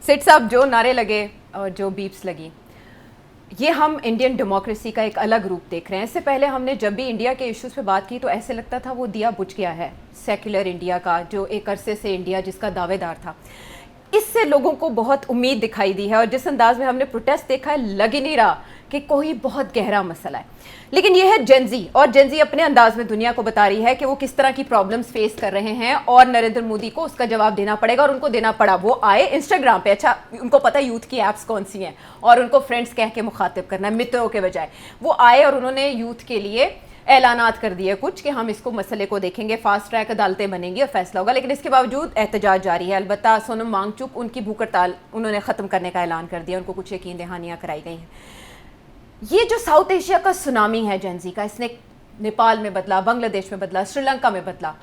सेठ साहब, जो नारे लगे और जो बीप्स लगी, ये हम इंडियन डेमोक्रेसी का एक अलग रूप देख रहे हैं। इससे पहले हमने जब भी इंडिया के इश्यूज़ पे बात की तो ऐसे लगता था वो दिया बुझ गया है सेक्युलर इंडिया का, जो एक अरसे से इंडिया जिसका दावेदार था। इससे लोगों को बहुत उम्मीद दिखाई दी है और जिस अंदाज में हमने प्रोटेस्ट देखा है, लग ही नहीं रहा कि कोई बहुत गहरा मसला है। लेकिन यह है जेनजी, और जेनजी अपने अंदाज में दुनिया को बता रही है कि वो किस तरह की प्रॉब्लम्स फेस कर रहे हैं और नरेंद्र मोदी को उसका जवाब देना पड़ेगा। और उनको देना पड़ा। वो आए इंस्टाग्राम पे, अच्छा उनको पता है यूथ की ऐप्स कौन सी हैं और उनको फ्रेंड्स कह के मुखातिब करना है, मित्रों के बजाय। वो आए और उन्होंने यूथ के लिए ऐलानात कर दिए कुछ कि हम इसको मसले को देखेंगे, फास्ट ट्रैक अदालतें बनेंगी और फैसला होगा। लेकिन इसके बावजूद एहतजाज जारी है। अलबत्ता सोनम वांगचुक, उनकी भूख हड़ताल उन्होंने ख़त्म करने का ऐलान कर दिया, उनको कुछ यकीन दहानियाँ कराई गई हैं। ये जो साउथ एशिया का सुनामी है जेनजी का, इसने नेपाल में बदला, बांग्लादेश में बदला, श्रीलंका में बदला,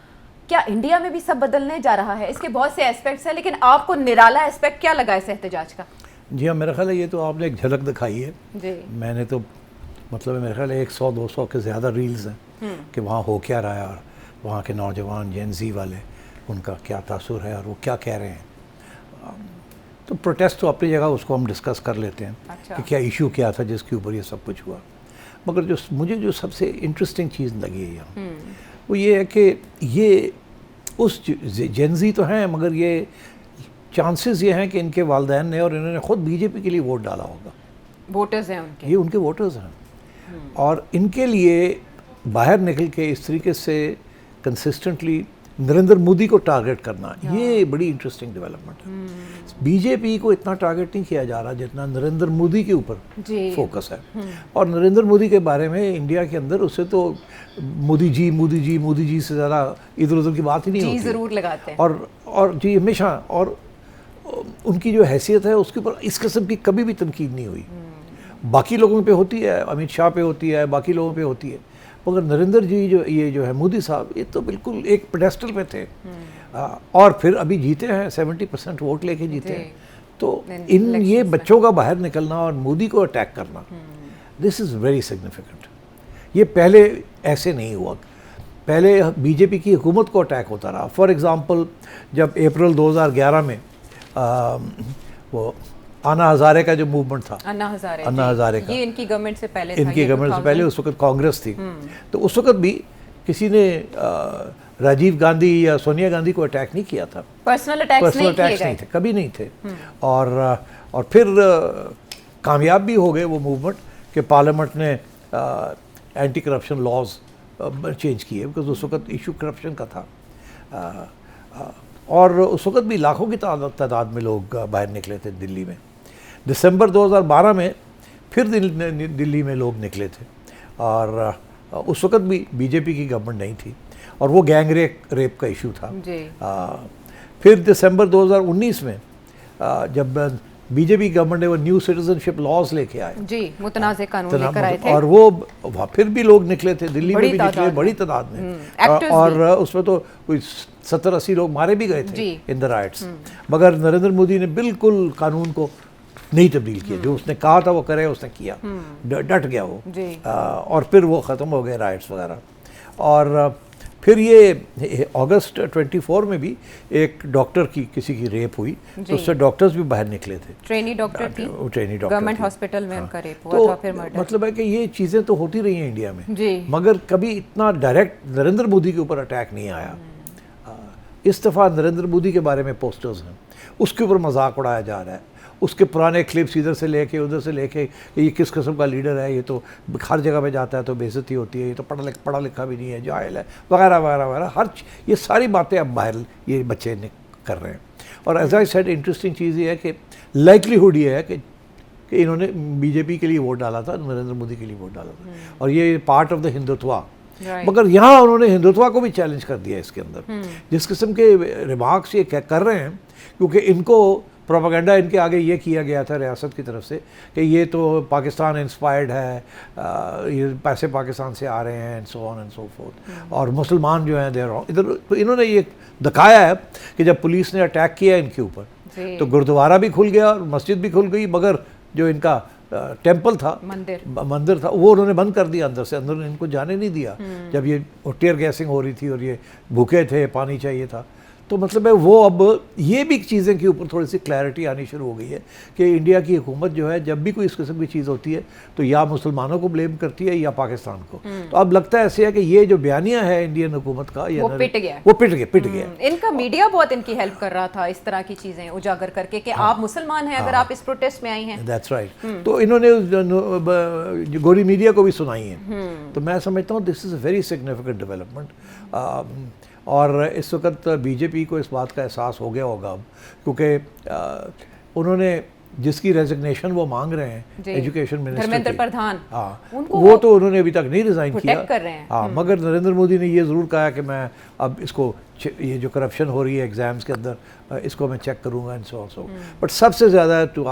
क्या इंडिया में भी सब बदलने जा रहा है? इसके बहुत से एस्पेक्ट्स हैं, लेकिन आपको निराला एस्पेक्ट क्या लगा इस एहतजाज का? जी हाँ, मेरा ख्याल है ये तो आपने एक झलक दिखाई है जी। मैंने तो मतलब मेरे ख्याल है 100-200 के ज़्यादा रील्स हैं कि वहाँ हो क्या रहा है और वहाँ के नौजवान जेनजी वाले, उनका क्या तासुर है और वो क्या कह रहे हैं। तो प्रोटेस्ट तो अपनी जगह, उसको हम डिस्कस कर लेते हैं। अच्छा। कि क्या इशू क्या था जिसके ऊपर ये सब कुछ हुआ। मगर जो मुझे जो सबसे इंटरेस्टिंग चीज़ लगी है यहाँ, वो ये है कि ये उस जेनजी तो हैं, मगर ये चांसेस ये हैं कि इनके वालिदैन ने और इन्होंने ख़ुद बीजेपी के लिए वोट डाला होगा। वोटर्स हैं उनके, ये उनके वोटर्स हैं और इनके लिए बाहर निकल के इस तरीके से कंसिस्टेंटली नरेंद्र मोदी को टारगेट करना, ये बड़ी इंटरेस्टिंग डेवलपमेंट है। बीजेपी को इतना टारगेट नहीं किया जा रहा जितना नरेंद्र मोदी के ऊपर फोकस है। और नरेंद्र मोदी के बारे में इंडिया के अंदर उससे तो मोदी जी से ज़्यादा इधर उधर की बात ही नहीं होती। ज़रूर लगाते हैं और जी हमेशा, और उनकी जो हैसियत है उसके ऊपर इस किस्म की कभी भी तनकीद नहीं हुई। बाकी लोगों पे होती है, अमित शाह पे होती है, बाकी लोगों पे होती है, मगर नरेंद्र जी जो है मोदी साहब, ये तो बिल्कुल एक पेडेस्टल पे थे। और फिर अभी जीते हैं, 70% वोट लेके जीते हैं। तो ये बच्चों का बाहर निकलना और मोदी को अटैक करना, दिस इज़ वेरी सिग्निफिकेंट। ये पहले ऐसे नहीं हुआ। पहले बीजेपी की हुकूमत को अटैक होता रहा। फॉर एग्ज़ाम्पल जब अप्रैल 2011 में वो अन्ना हज़ारे का जो मूवमेंट था, अन्ना हज़ारे का, ये इनकी गवर्नमेंट से पहले था, इनकी गवर्नमेंट से पहले, उस वक्त कांग्रेस थी। तो उस वक्त भी किसी ने राजीव गांधी या सोनिया गांधी को अटैक नहीं किया था। पर्सनल अटैक्स नहीं थे, कभी नहीं थे। और फिर कामयाब भी हो गए वो मूवमेंट कि पार्लियामेंट ने एंटी करप्शन लॉज चेंज किए, बिकॉज उस वक्त इशू करप्शन का था। और उस वक्त भी लाखों की तादाद में लोग बाहर निकले थे दिल्ली में। दिसंबर 2012 में फिर दिल्ली में लोग निकले थे और उस वक्त भी बीजेपी की गवर्नमेंट नहीं थी और वो गैंग रेप का इशू था। फिर दिसंबर 2019 में जब बीजेपी गवर्नमेंट ने वो न्यू सिटीजनशिप लॉज लेके आए, जी, मुतनाज़े कानून लेकर आए थे, और वो फिर भी लोग निकले थे, दिल्ली में भी निकले बड़ी तादाद में। और उसमें तो कोई 70-80 लोग मारे भी गए थे इन द राइट्स। मगर नरेंद्र मोदी ने बिल्कुल कानून को नहीं तब्दील किया। जो उसने कहा था वो करे, उसने किया, डट गया वो। और फिर वो ख़त्म हो गए राइट्स वगैरह। और फिर ये अगस्त 24 में भी एक डॉक्टर की किसी की रेप हुई, तो उससे डॉक्टर्स भी बाहर निकले थे। ट्रेनी डॉक्टर थी, गवर्नमेंट हॉस्पिटल में उनका रेप हुआ था, फिर मर्डर। मतलब है कि ये चीज़ें तो होती रही हैं इंडिया में, मगर कभी इतना डायरेक्ट नरेंद्र मोदी के ऊपर अटैक नहीं आया। इस दफ़ा नरेंद्र मोदी के बारे में पोस्टर्स हैं, उसके ऊपर मजाक उड़ाया जा रहा है, उसके पुराने क्लिप्स इधर से लेके उधर से लेके, ये किस किस्म का लीडर है, ये तो हर जगह पे जाता है तो बेइज्जती होती है, ये तो पढ़ा लिखा भी नहीं है, जाहिल है, वगैरह वगैरह वगैरह। ये सारी बातें अब बाहर ये बच्चे कर रहे हैं। और एज आई सेड, इंटरेस्टिंग चीज़ ये है कि लाइकलीहुड ये है कि इन्होंने बीजेपी के लिए वोट डाला था, नरेंद्र मोदी के लिए वोट डाला था, और ये पार्ट ऑफ द हिंदुत्वा। मगर यहाँ उन्होंने हिंदुत्वा को भी चैलेंज कर दिया इसके अंदर, जिस किस्म के रिमार्क्स ये कर रहे हैं, क्योंकि इनको प्रोपेगेंडा इनके आगे ये किया गया था रियासत की तरफ से कि ये तो पाकिस्तान इंस्पायर्ड है, ये पैसे पाकिस्तान से आ रहे हैं, and so on and so fourth, और मुसलमान जो हैं देर इधर। तो इन्होंने ये दिखाया है कि जब पुलिस ने अटैक किया इनके ऊपर तो गुरुद्वारा भी खुल गया और मस्जिद भी खुल गई, मगर जो इनका टेंपल था, मंदिर था, वो उन्होंने बंद कर दिया अंदर से, अंदर इनको जाने नहीं दिया जब ये टीयर गैसिंग हो रही थी और ये भूखे थे, पानी चाहिए था। तो मतलब है वो अब ये भी चीज़ें के ऊपर थोड़ी सी क्लैरिटी आनी शुरू हो गई है कि इंडिया की हुकूमत जो है जब भी कोई इस किस्म की चीज़ होती है तो या मुसलमानों को ब्लेम करती है या पाकिस्तान को। तो अब लगता है ऐसे है कि ये जो बयानिया है इंडियन हुकूमत का वो पिट गया, वो पिट गया। इनका मीडिया बहुत इनकी हेल्प कर रहा था इस तरह की चीज़ें उजागर करके कि आप मुसलमान हैं अगर आप इस प्रोटेस्ट में आई हैं। That's right. तो इन्होंने गोरी मीडिया को भी सुनाई है। तो मैं समझता हूँ this is a very significant development. और इस वक्त बीजेपी को इस बात का एहसास हो गया होगा अब, क्योंकि उन्होंने जिसकी रेजिग्नेशन वो मांग रहे हैं एजुकेशन मिनिस्टर धर्मेंद्र प्रधान, हाँ वो तो उन्होंने अभी तक नहीं रिज़ाइन किया कर रहे हैं। हाँ मगर नरेंद्र मोदी ने ये ज़रूर कहा कि मैं अब इसको ये जो करप्शन हो रही है एग्ज़ाम्स के अंदर इसको मैं चेक करूँगा एंड सो ऑल्सो। बट सबसे ज़्यादा to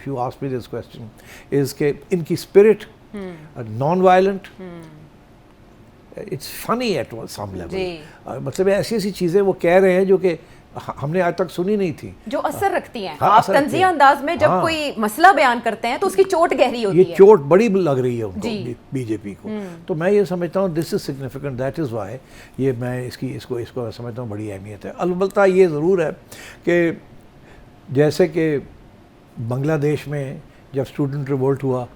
you ask me this question is के इनकी spirit non violent, it's funny at some level. मतलब ऐसी ऐसी चीज़ें वो कह रहे हैं जो कि हमने आज तक सुनी नहीं थी, जो असर रखती हैं। हाँ, आप तंज़िया अंदाज में जब कोई मसला बयान करते हैं तो उसकी चोट गहरी होती है। ये चोट बड़ी लग रही है उनको बीजेपी को। तो मैं ये समझता हूँ this is significant, that is why ये मैं इसको समझता हूँ बड़ी अहमियत है। अलबत्ता ये ज़रूर है कि जैसे कि बांग्लादेश में जब स्टूडेंट रिवोल्ट हुआ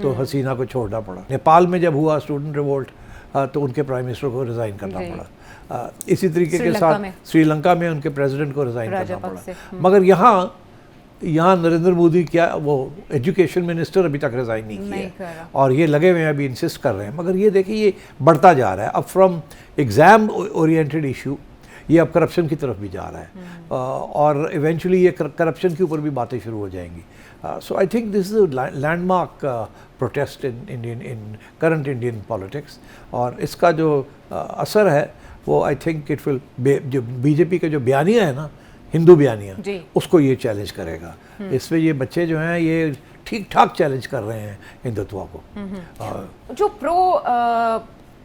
तो हसीना को छोड़ना पड़ा, नेपाल में जब हुआ स्टूडेंट रिवोल्ट तो उनके प्राइम मिनिस्टर को रिज़ाइन करना पड़ा। इसी तरीके के साथ श्रीलंका में उनके प्रेसिडेंट को रिज़ाइन करना पड़ा। मगर यहाँ नरेंद्र मोदी क्या वो एजुकेशन मिनिस्टर अभी तक रिज़ाइन नहीं किया और ये लगे हुए हैं अभी इंसिस्ट कर रहे हैं। मगर ये देखिए ये बढ़ता जा रहा है, अब फ्रॉम एग्ज़ाम ओरिएंटेड इशू ये अब करप्शन की तरफ भी जा रहा है और इवेंचुअली ये करप्शन के ऊपर भी बातें शुरू हो जाएंगी। So I think this is a landmark protest in current Indian politics और इसका जो असर है वो I think it will जो बीजेपी का जो बयानिया है ना हिंदू बयानिया उसको ये चैलेंज करेगा। इसमें ये बच्चे जो हैं ये ठीक ठाक चैलेंज कर रहे हैं हिंदुत्व को। जो प्रो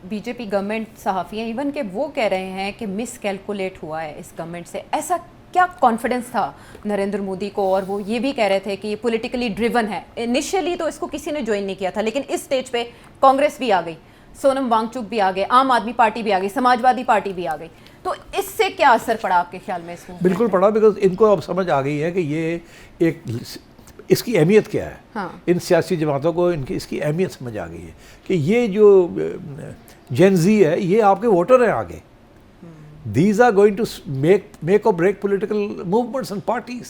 बीजेपी गवर्नमेंट सहाफ़ी हैं इवन के वो कह रहे हैं कि मिस कैलकुलेट हुआ है इस गवर्नमेंट से। ऐसा क्या कॉन्फिडेंस था नरेंद्र मोदी को? और वो ये भी कह रहे थे कि ये पॉलिटिकली ड्रिवन है। इनिशियली तो इसको किसी ने ज्वाइन नहीं किया था लेकिन इस स्टेज पे कांग्रेस भी आ गई, सोनम वांगचुक भी आ गए, आम आदमी पार्टी भी आ गई, समाजवादी पार्टी भी आ गई। तो इससे क्या असर पड़ा आपके ख्याल में इसमें? बिल्कुल पड़ा, बिकॉज इनको अब समझ आ गई है कि ये एक इसकी अहमियत क्या है। हाँ। इन सियासी जमातों को इसकी अहमियत समझ आ गई है कि ये जो जेन ज़ी है ये आपके वोटर हैं आगे। These are going to make or break political movements and parties.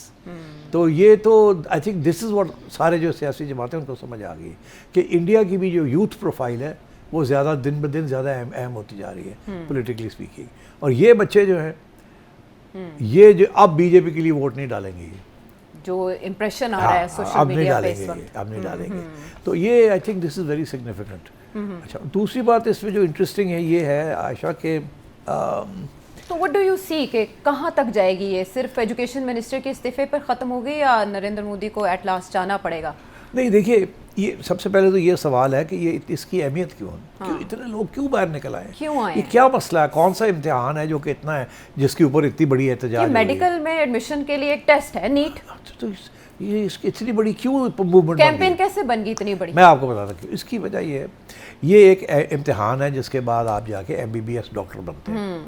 तो ये तो I think this is what सारे जो सियासी जमातें उनको समझ आ गई कि इंडिया की भी जो यूथ प्रोफाइल है वो ज़्यादा दिन ब दिन ज़्यादा अहम होती जा रही है पॉलिटिकली स्पीकिंग। और ये बच्चे जो हैं ये जो अब बीजेपी के लिए वोट नहीं डालेंगे, जो इम्प्रेशन आ रहा है सोशल मीडिया पे इस वक्त, अब नहीं डालेंगे। तो ये I think this is very significant. अच्छा, दूसरी बात इसमें जो इंटरेस्टिंग है ये है आयशा के तो व्हाट डू यू सी कि कहाँ तक जाएगी ये? सिर्फ एजुकेशन मिनिस्टर के इस्तीफे पर ख़त्म हो गई या नरेंद्र मोदी को एट लास्ट जाना पड़ेगा? नहीं, देखिए ये सबसे पहले तो ये सवाल है कि ये इसकी अहमियत क्यों है? हाँ। क्यों इतने लोग क्यों बाहर निकल आए? क्यों आए? ये क्या मसला है? कौन सा इम्तिहान है जो कि इतना है जिसके ऊपर इतनी बड़ी एहतजाज? मेडिकल में एडमिशन के लिए एक टेस्ट है नीट, तो ये इसकी इतनी बड़ी क्यों मूवमेंट? कैंपेन कैसे बन गई इतनी बड़ी? मैं आपको बताता हूँ इसकी वजह ये है, ये एक इम्तिहान है जिसके बाद आप जाके MBBS डॉक्टर बनते हैं।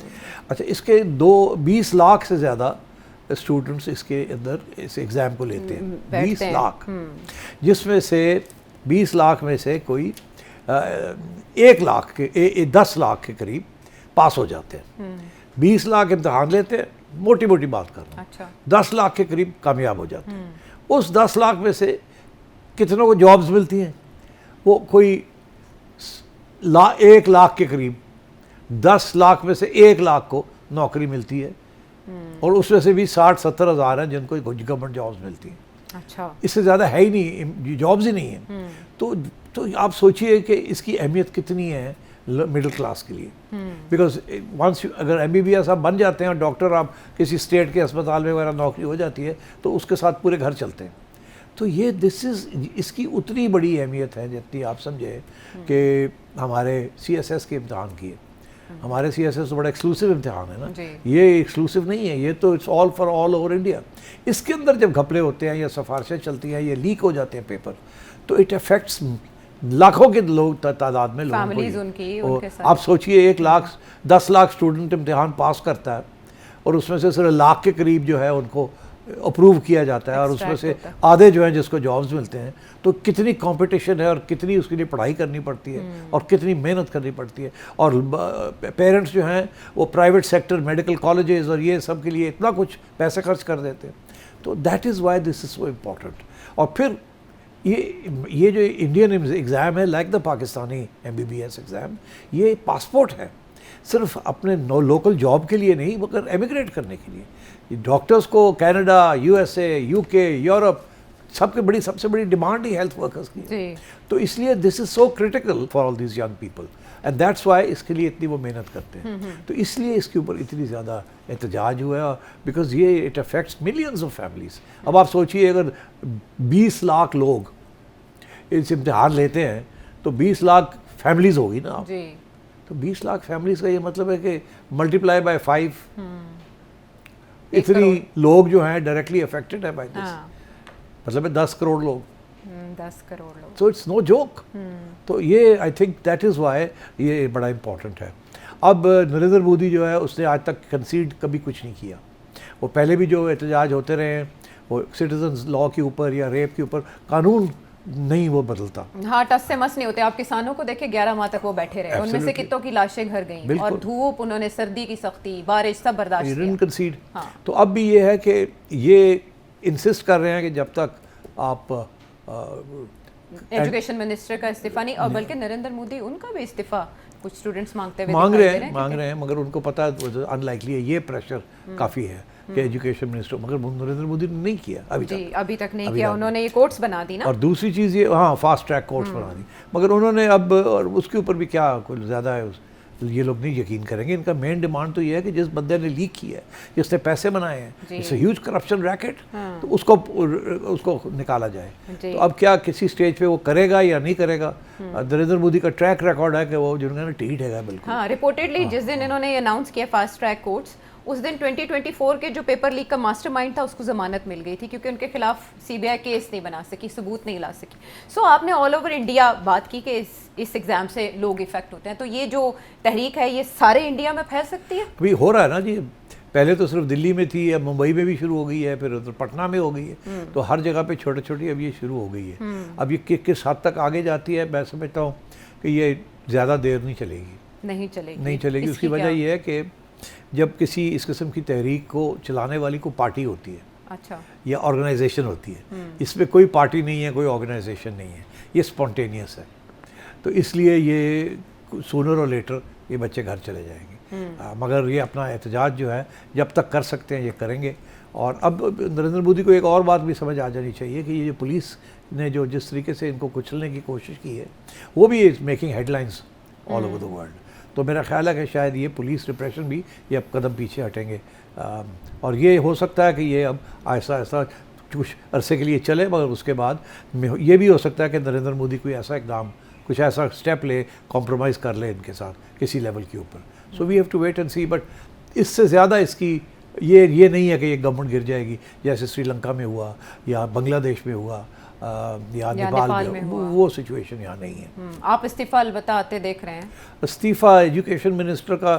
अच्छा, इसके 20 लाख से ज़्यादा स्टूडेंट्स इसके अंदर इस एग्ज़ाम को लेते हैं, 20 लाख, जिसमें से 20 लाख में से कोई 1 लाख के 10 लाख के करीब पास हो जाते हैं। 20 लाख इम्तिहान लेते हैं, मोटी मोटी बात कर रहा हूँ। अच्छा। 10 लाख के करीब कामयाब हो जाते हैं। उस 10 लाख में से कितनों को जॉब्स मिलती हैं? वो कोई 1 लाख के करीब, 10 लाख में से 1 लाख को नौकरी मिलती है और उसमें से भी 60-70 हज़ार हैं जिनको गवर्नमेंट जॉब्स मिलती हैं। अच्छा, इससे ज़्यादा है ही नहीं, जॉब्स ही नहीं है। तो आप सोचिए कि इसकी अहमियत कितनी है मिडिल क्लास के लिए। बिकॉज वंस अगर MBBS आप बन जाते हैं और डॉक्टर आप किसी स्टेट के अस्पताल में वगैरह नौकरी हो जाती है तो उसके साथ पूरे घर चलते हैं। तो ये इसकी उतनी बड़ी अहमियत है जितनी आप समझे कि हमारे CSS के इम्तिहान की है। हमारे CSS तो बड़ा एक्सक्लूसिव इम्तिहान है ना, ये एक्सक्लूसिव नहीं है, ये तो it's all for all over India. इसके अंदर जब घपले होते हैं या सिफारिशें चलती हैं, ये लीक हो जाते हैं पेपर, तो इट अफेक्ट्स लाखों के लोग तादाद में लोगों को। आप सोचिए 1 लाख 10 लाख स्टूडेंट इम्तिहान पास करता है और उसमें से सिर्फ लाख के करीब जो है उनको अप्रूव किया जाता है, और उसमें से होता है। आधे जो हैं जिसको जॉब्स मिलते हैं। तो कितनी कंपटीशन है और कितनी उसके लिए पढ़ाई करनी पड़ती है और कितनी मेहनत करनी पड़ती है। और पेरेंट्स जो हैं वो प्राइवेट सेक्टर, मेडिकल कॉलेजेस और ये सब के लिए इतना कुछ पैसे खर्च कर देते हैं। तो that is why this is so important. और फिर ये जो इंडियन एग्ज़ाम है, like the Pakistani MBBS exam, ये पासपोर्ट है, सिर्फ अपने लोकल जॉब के लिए नहीं मगर एमिग्रेट करने के लिए। डॉक्टर्स को कनाडा, USA, UK, यूरोप सबसे बड़ी डिमांड ही हेल्थ वर्कर्स की है। तो इसलिए this is so critical for all these young people, and that's why इसके लिए इतनी वो मेहनत करते हैं। तो इसलिए इसके ऊपर इतनी ज़्यादा एहतजाज हुआ है, बिकॉज ये it affects millions of families. अब आप सोचिए अगर 20 लाख लोग इस इम्तिहान लेते हैं तो 20 लाख फैमिलीज होगी ना। तो 20 लाख फैमिलीज का ये मतलब है कि मल्टीप्लाई बाय 5 इतनी लोग जो हैं डायरेक्टली अफेक्टेड है बाय दिस। मतलब है 10 करोड़ लोग। 10 करोड़ लोग। So it's no joke. तो ये I think that is why ये बड़ा इम्पोर्टेंट है। अब नरेंद्र मोदी जो है उसने आज तक कंसीड कभी कुछ नहीं किया। वो पहले भी जो एहतजाज होते रहे हैं वो सिटीजन्स लॉ के ऊपर या रेप के ऊपर, कानून नहीं वो बदलता। हाँ, टस से मस नहीं होते। आप किसानों को देखिए 11 माह तक वो बैठे रहे, उनमें से कितनों की लाशें घर गईं, और धूप, उन्होंने सर्दी की सख्ती, बारिश सब बर्दाश्त किया। कंसीड। हाँ। तो अब भी ये है कि ये इंसिस्ट कर रहे हैं कि जब तक आप एजुकेशन मिनिस्टर का इस्तीफा नहीं, और बल्कि नरेंद्र मोदी उनका भी इस्तीफा कुछ स्टूडेंट्स मांग रहे हैं, मगर उनको पता है अनलाइकली है, ये प्रेशर काफ़ी है कि एजुकेशन मिनिस्टर, मगर नरेंद्र मोदी ने नहीं किया अभी तक नहीं किया। उन्होंने ये कोर्ट्स बना दी ना। और दूसरी चीज़ ये, हाँ, फास्ट ट्रैक कोर्ट्स बना दी, मगर उन्होंने अब और उसके ऊपर भी क्या कोई ज़्यादा है ये लोग नहीं यकीन करेंगे। इनका मेन डिमांड तो ये है कि जिस बंदे ने लीक किया है, जिसने पैसे बनाए हैं, it's a huge corruption racket, तो उसको निकाला जाए। तो अब क्या किसी स्टेज पे वो करेगा या नहीं करेगा? नरेंद्र मोदी का ट्रैक रिकॉर्ड है कि वो जिन्होंने टीट है बिल्कुल। हाँ, रिपोर्टेडली जिस दिन इन्होंने अनाउंस किया फास्ट ट्रैक कोर्ट्स, उस दिन 2024 के जो पेपर लीक का मास्टरमाइंड था उसको जमानत मिल गई थी, क्योंकि उनके खिलाफ CBI केस नहीं बना सकी, सबूत नहीं ला सकी। सो आपने ऑल ओवर इंडिया बात की कि इस एग्जाम से लोग इफेक्ट होते हैं, तो ये जो तहरीक है ये सारे इंडिया में फैल सकती है? अभी हो रहा है ना जी। पहले तो सिर्फ दिल्ली में थी, अब मुंबई में भी शुरू हो गई है, फिर उधर पटना में हो गई है, तो हर जगह पे छोटी छोटी अब ये शुरू हो गई है। अब ये किस हद तक आगे जाती है, मैं समझता हूँ कि ये ज़्यादा देर नहीं चलेगी। उसकी वजह ये है कि जब किसी इस किस्म की तहरीक को चलाने वाली को पार्टी होती है, अच्छा, या ऑर्गेनाइजेशन होती है, इसमें कोई पार्टी नहीं है, कोई ऑर्गेनाइजेशन नहीं है, ये स्पॉन्टेनियस है, तो इसलिए ये सूनर और लेटर ये बच्चे घर चले जाएंगे। मगर ये अपना एहतजाज जो है जब तक कर सकते हैं ये करेंगे। और अब नरेंद्र मोदी को एक और बात भी समझ आ जानी चाहिए कि ये जो पुलिस ने जो जिस तरीके से इनको कुचलने की कोशिश की है, वो भी is making headlines all over the world. तो मेरा ख्याल है कि शायद ये पुलिस रिप्रेशन भी ये अब कदम पीछे हटेंगे, और ये हो सकता है कि ये अब ऐसा कुछ अरसे के लिए चले, मगर उसके बाद ये भी हो सकता है कि नरेंद्र मोदी कोई ऐसा इकदाम, कुछ ऐसा स्टेप ले, कॉम्प्रोमाइज़ कर ले इनके साथ किसी लेवल के ऊपर। So we have to wait and see. But इससे ज़्यादा इसकी ये नहीं है कि ये गवर्नमेंट गिर जाएगी जैसे श्रीलंका में हुआ या बांग्लादेश में हुआ या नेपाल में हुआ। वो सिचुएशन यहाँ नहीं है। आप इस्तीफा अलबत्ता आते देख रहे हैं? इस्तीफा एजुकेशन मिनिस्टर का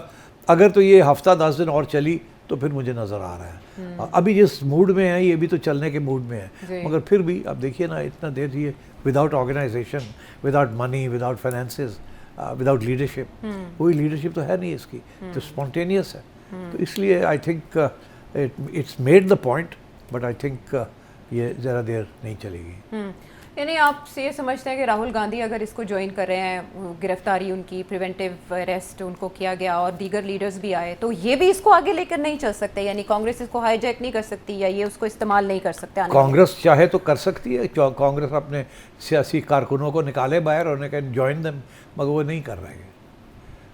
अगर तो ये हफ्ता 10 दिन और चली तो फिर मुझे नज़र आ रहा है। अभी जिस मूड में है ये भी तो चलने के मूड में है, मगर फिर भी अब देखिए ना, इतना देर ये without organisation, without money, without finances, without leadership, कोई लीडरशिप तो है नहीं इसकी, तो स्पॉन्टेनियस है। तो इसलिए I think it's made the point, but I think ये ज़रा देर नहीं चलेगी। यानी आप ये समझते हैं कि राहुल गांधी अगर इसको ज्वाइन कर रहे हैं, गिरफ्तारी उनकी, प्रिवेंटिव अरेस्ट उनको किया गया और दीगर लीडर्स भी आए, तो ये भी इसको आगे लेकर नहीं चल सकते? यानी कांग्रेस इसको हाईजैक नहीं कर सकती या ये उसको इस्तेमाल नहीं कर सकते? कांग्रेस चाहे तो कर सकती है, कांग्रेस अपने सियासी कारकुनों को निकाले बाहर और उन्हें कहें ज्वाइन देम, मगर वो नहीं कर रहे हैं।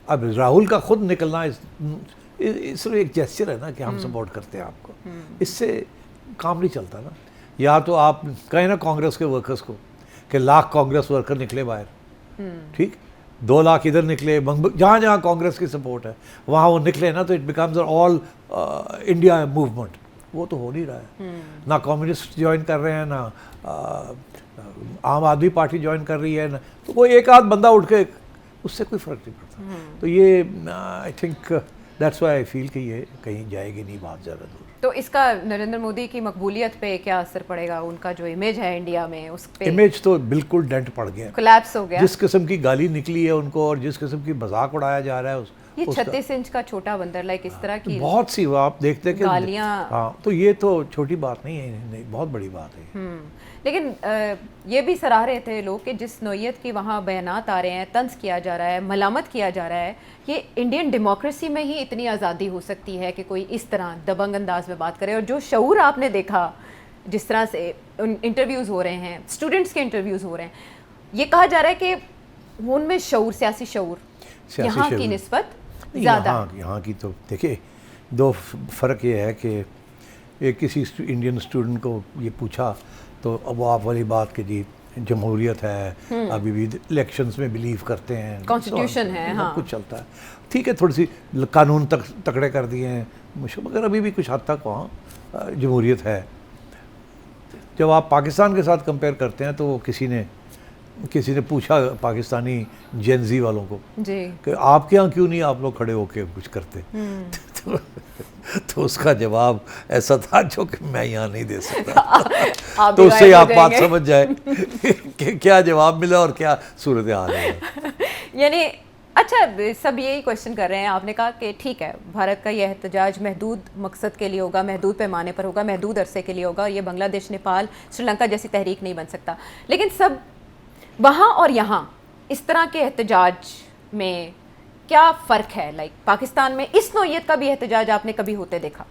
अब राहुल का खुद निकलना सिर्फ एक जेस्चर है ना कि हम सपोर्ट करते हैं आपको, इससे काम नहीं चलता ना। या तो आप कहें ना कांग्रेस के वर्कर्स को कि लाख कांग्रेस वर्कर निकले बाहर, ठीक, 2 लाख इधर निकले, जहाँ जहाँ कांग्रेस की सपोर्ट है वहाँ वो निकले ना, तो it becomes all India movement. वो तो हो नहीं रहा है। ना कम्युनिस्ट ज्वाइन कर रहे हैं, ना आम आदमी पार्टी ज्वाइन कर रही है, ना तो कोई एक आध बंदा उठ के, उससे कोई फ़र्क नहीं पड़ता। तो ये I think that's why I feel कि ये कहीं जाएगी नहीं बहुत ज़्यादा दूर। तो इसका नरेंद्र मोदी की मकबूलियत पे क्या असर पड़ेगा? उनका जो इमेज है इंडिया में उस पे इमेज तो बिल्कुल डेंट पड़ गया, कोलैप्स हो गया। जिस किस्म की गाली निकली है उनको और जिस किस्म की मजाक उड़ाया जा रहा है ये 36 इंच का छोटा बंदर, लाइक इस तरह की बहुत सी आप देखते हैं कि गालियाँ। हाँ, तो ये तो छोटी बात नहीं है, नहीं बहुत बड़ी बात है। लेकिन ये भी सराह रहे थे लोग कि जिस नौयत की वहाँ बयानात आ रहे हैं, तंज किया जा रहा है, मलामत किया जा रहा है, ये इंडियन डेमोक्रेसी में ही इतनी आज़ादी हो सकती है कि कोई इस तरह दबंग अंदाज में बात करे। और जो शऊर आपने देखा, जिस तरह से इंटरव्यूज़ हो रहे हैं, स्टूडेंट्स के इंटरव्यूज़स हो रहे हैं, ये कहा जा रहा है कि उनमें शऊर, सियासी शऊर यहाँ की निस्बत ज़्यादा। यहाँ की तो देखिए, दो फ़र्क ये है कि एक किसी इंडियन स्टूडेंट को ये पूछा तो अब वो आप वाली बात कि जी जमहूरियत है, अभी भी इलेक्शंस में बिलीव करते हैं, कॉन्स्टिट्यूशन है, हाँ, कुछ चलता है, ठीक है, थोड़ी सी कानून तक तकड़े कर दिए हैं, मगर अभी भी कुछ हद तक वहाँ जमहूरियत है। जब आप पाकिस्तान के साथ कंपेयर करते हैं तो किसी ने पूछा पाकिस्तानी जेनजी वालों को जी कि आपके यहाँ क्यों नहीं आप लोग खड़े होके कुछ करते तो उसका जवाब ऐसा था जो कि मैं यहाँ नहीं दे सकता। तो उससे आप बात समझ जाए कि क्या जवाब मिला और क्या सूरत हाल है। यानी अच्छा, सब यही क्वेश्चन कर रहे हैं। आपने कहा कि ठीक है, भारत का यह एहतजाज महदूद मकसद के लिए होगा, महदूद पैमाने पर होगा, महदूद अरसे के लिए होगा, ये बांग्लादेश, नेपाल, श्रीलंका जैसी तहरीक नहीं बन सकता। लेकिन सब वहाँ और यहाँ इस तरह के एहतजाज में क्या फ़र्क है? लाइक पाकिस्तान में इस नौयत का भी एहतजाज आपने कभी होते देखा?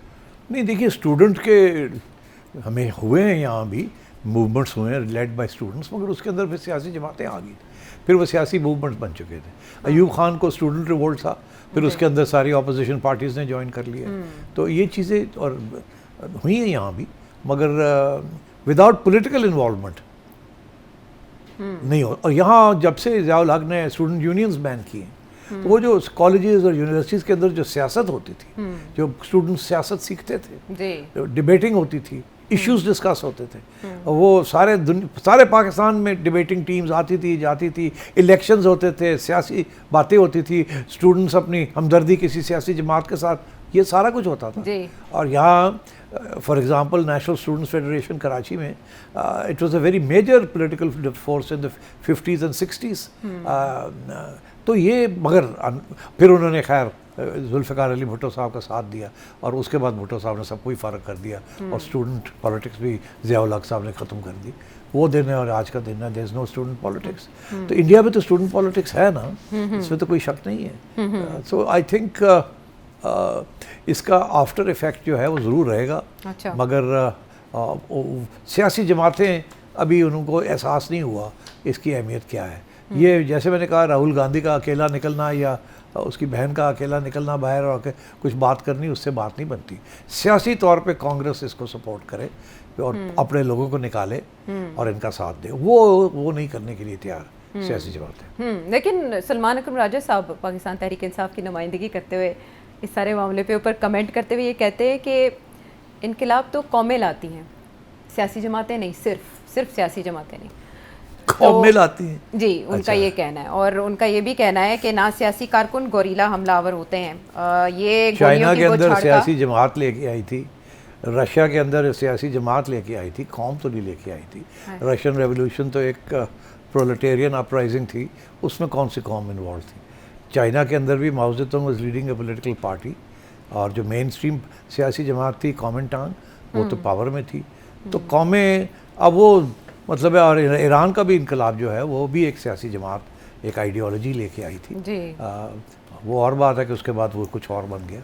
नहीं, देखिए, स्टूडेंट के हमें हुए हैं, यहाँ भी मूवमेंट्स हुए हैं लेड बाय स्टूडेंट्स, मगर उसके अंदर फिर सियासी जमातें आ गई, फिर वो सियासी मूवमेंट्स बन चुके थे। अयूब खान को स्टूडेंट रिवोल्ट था, फिर उसके अंदर सारी अपोजिशन पार्टीज़ ने ज्वाइन कर लिया। तो ये चीज़ें और हुई हैं यहाँ भी, मगर विदाउट पॉलिटिकल इन्वॉल्वमेंट नहीं हो। और यहाँ जब से ज़ियाउल हक ने स्टूडेंट यूनियंस बैन किए, तो वो जो कॉलेजेस और यूनिवर्सिटीज़ के अंदर जो सियासत होती थी, जो स्टूडेंट सियासत सीखते थे, डिबेटिंग होती थी, इश्यूज डिस्कस होते थे, वो सारे पाकिस्तान में डिबेटिंग टीम्स आती थी, जाती थी, इलेक्शंस होते थे, सियासी बातें होती थी, स्टूडेंट्स अपनी हमदर्दी किसी सियासी जमात के साथ, ये सारा कुछ होता था। और यहाँ for example national students federation Karachi में it was a very major political force in the 50s and 60s। तो ये मगर फिर उन्होंने खैर जुल्फ़िकार अली भुट्टो साहब का साथ दिया और उसके बाद भुट्टो साहब ने सब कोई फ़र्क कर दिया और स्टूडेंट पॉलिटिक्स भी ज़ियाउल हक साहब ने ख़त्म कर दी। वो दिन है और आज का दिन है, there is no student politics. तो इंडिया में तो स्टूडेंट पॉलिटिक्स है ना, इसमें तो कोई शक नहीं है। सो आई थिंक इसका आफ्टर इफ़ेक्ट जो है वो ज़रूर रहेगा। अच्छा। मगर सियासी जमातें अभी उनको एहसास नहीं हुआ इसकी अहमियत क्या है। ये जैसे मैंने कहा, राहुल गांधी का अकेला निकलना या उसकी बहन का अकेला निकलना बाहर और कुछ बात करनी, उससे बात नहीं बनती। सियासी तौर पे कांग्रेस इसको सपोर्ट करे और अपने लोगों को निकाले और इनका साथ दे, वो नहीं करने के लिए तैयार सियासी जमातें। लेकिन सलमान अकरम राजा साहब पाकिस्तान तहरीक इंसाफ की नुमाइंदगी करते हुए इस सारे मामले पे ऊपर कमेंट करते हुए ये कहते हैं कि इनकलाब तो कौमें लाती हैं, सियासी जमातें नहीं, सिर्फ सियासी जमातें नहीं, कौमें लाती हैं। जी, उनका ये कहना है। और उनका ये भी कहना है कि ना सियासी कारकुन गोरीला हमलावर होते हैं। ये चाइना के अंदर सियासी जमात लेके आई थी, रशिया के अंदर सियासी जमात लेके आई थी, कौम तो नहीं लेके आई थी। रशियन रेवोल्यूशन तो एक प्रोलेटेरियन अपराइजिंग थी, उसमें कौन सी कौम इन्वॉल्व थी। चाइना के अंदर भी Mao Zedong was leading a political party और जो मेन स्ट्रीम सियासी जमात थी कॉमिंटांग, वो तो पावर में थी। तो कौमें अब वो मतलब है, और ईरान का भी इनकलाब जो है वो भी एक सियासी जमात, एक आइडियोलॉजी लेके आई थी। जी। वो और बात है कि उसके बाद वो कुछ और बन गया।